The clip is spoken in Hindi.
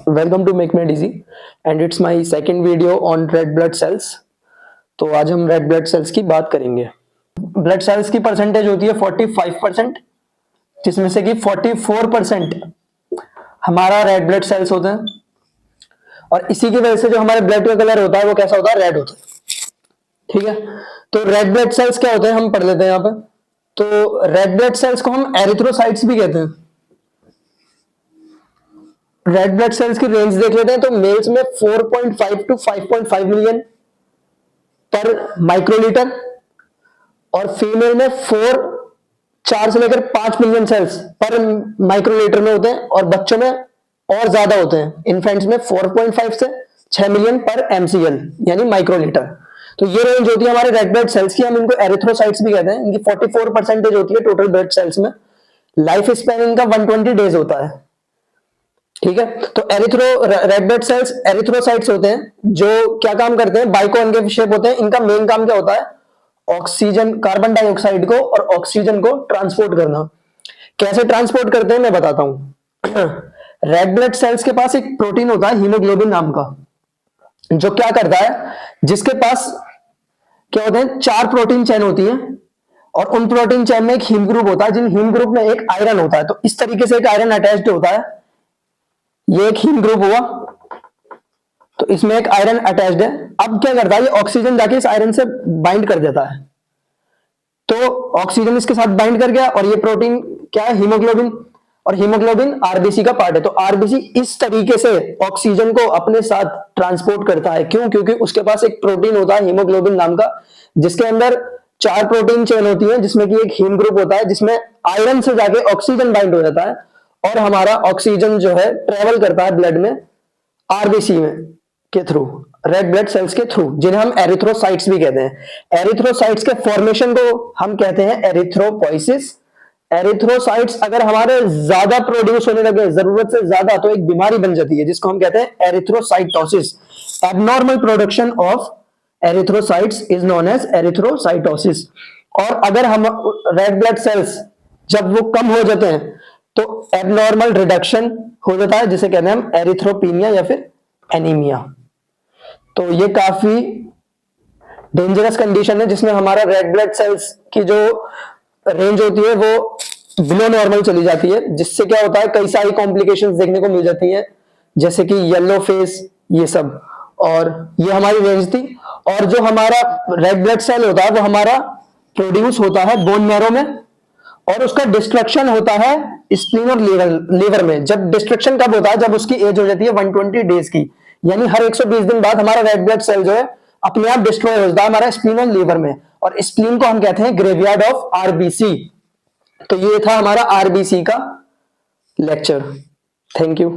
Welcome to make med easy and it's my second video on red blood cells. तो आज हम रेड ब्लड सेल्स की बात करेंगे। ब्लड सेल्स की परसेंटेज होती है 45%, जिसमें से कि 44% हमारा रेड ब्लड सेल्स होते हैं। और इसी की वजह से जो हमारे ब्लड का कलर होता है वो कैसा होता है, रेड होता है। ठीक है, तो रेड ब्लड सेल्स क्या होते हैं हम पढ़ लेते हैं यहाँ पे। तो रेड ब्लड सेल्स को हम एरिथ्रोसाइट्स भी कहते हैं। रेड ब्लड सेल्स की रेंज देख लेते हैं। तो मेल्स में 4.5 टू 5.5 मिलियन पर माइक्रोलीटर और फीमेल में 4 से लेकर 5 मिलियन सेल्स पर माइक्रोलीटर में होते हैं। और बच्चों में और ज्यादा होते हैं, इन्फेंट्स में 4.5 से 6 मिलियन पर एमसीएल यानी माइक्रोलीटर। तो ये रेंज होती है हमारे रेड ब्लड सेल्स की। हम इनको एरिथ्रोसाइट्स भी कहते हैं। इनकी 44% होती है टोटल ब्लड सेल्स में। लाइफ स्पैन इनका 120 डेज होता है। ठीक है, तो रेड ब्लड सेल्स एरिथ्रोसाइट्स होते हैं जो क्या काम करते हैं, बाइकोन्केव शेप होते हैं। इनका मेन काम क्या होता है, ऑक्सीजन, कार्बन डाइऑक्साइड को और ऑक्सीजन को ट्रांसपोर्ट करना। कैसे ट्रांसपोर्ट करते हैं मैं बताता हूं। रेड ब्लड सेल्स के पास एक प्रोटीन होता है हीमोग्लोबिन नाम का, जो क्या करता है, जिसके पास क्या होते हैं, 4 प्रोटीन चेन होती है और उन प्रोटीन चेन में एक हीम ग्रुप होता है, जिन हीम ग्रुप में एक आयरन होता है। तो इस तरीके से एक आयरन अटैच्ड होता है। ये एक हीम ग्रुप हुआ, तो इसमें एक आयरन अटैच्ड है। अब क्या करता है, ये ऑक्सीजन जाके इस आयरन से बाइंड कर देता है। तो ऑक्सीजन इसके साथ बाइंड कर गया और ये प्रोटीन क्या है, हीमोग्लोबिन। और हीमोग्लोबिन आरबीसी का पार्ट है। तो आरबीसी इस तरीके से ऑक्सीजन को अपने साथ ट्रांसपोर्ट करता है। क्यों? क्योंकि उसके पास एक प्रोटीन होता है हीमोग्लोबिन नाम का, जिसके अंदर 4 प्रोटीन चेन होती है, जिसमें कि एक हीम ग्रुप होता है, जिसमें आयरन से जाके ऑक्सीजन बाइंड हो जाता है और हमारा ऑक्सीजन जो है ट्रेवल करता है ब्लड में आरबीसी में के थ्रू, रेड ब्लड सेल्स के थ्रू, जिन्हें हम एरिथ्रोसाइट्स भी कहते हैं। एरिथ्रोसाइट्स के फॉर्मेशन को हम कहते हैं एरिथ्रोपोइसिस। एरिथ्रोसाइट्स अगर हमारे ज्यादा प्रोड्यूस होने लगे, जरूरत से ज्यादा, तो एक बीमारी बन जाती है जिसको हम कहते हैं erythrocytosis. Abnormal production of erythrocytes is known as erythrocytosis. और अगर हम रेड ब्लड सेल्स जब वो कम हो जाते हैं तो एबनॉर्मल रिडक्शन हो जाता है, जिसे कहते हैं हम एरिथ्रोपीनिया या फिर एनीमिया। तो ये काफी डेंजरस कंडीशन है, जिसमें हमारा रेड ब्लड सेल्स की जो रेंज होती है वो बिलो नॉर्मल चली जाती है, जिससे क्या होता है, कई सारी कॉम्प्लिकेशंस देखने को मिल जाती है, जैसे कि येलो फेस, ये सब। और ये हमारी रेंज थी। और जो हमारा रेड ब्लड सेल होता है वो हमारा प्रोड्यूस होता है बोन मैरो में, और उसका डिस्ट्रक्शन होता है स्प्लीन और लीवर में। जब डिस्ट्रक्शन कब होता है, जब उसकी एज हो जाती है 120 डेज की, यानी हर 120 दिन बाद हमारा रेड ब्लड सेल जो है अपने आप डिस्ट्रॉय हो जाता है हमारा स्प्लीन और लीवर में। और स्प्लीन को हम कहते हैं ग्रेवयार्ड ऑफ आरबीसी। तो ये था हमारा आरबीसी का लेक्चर। Thank you.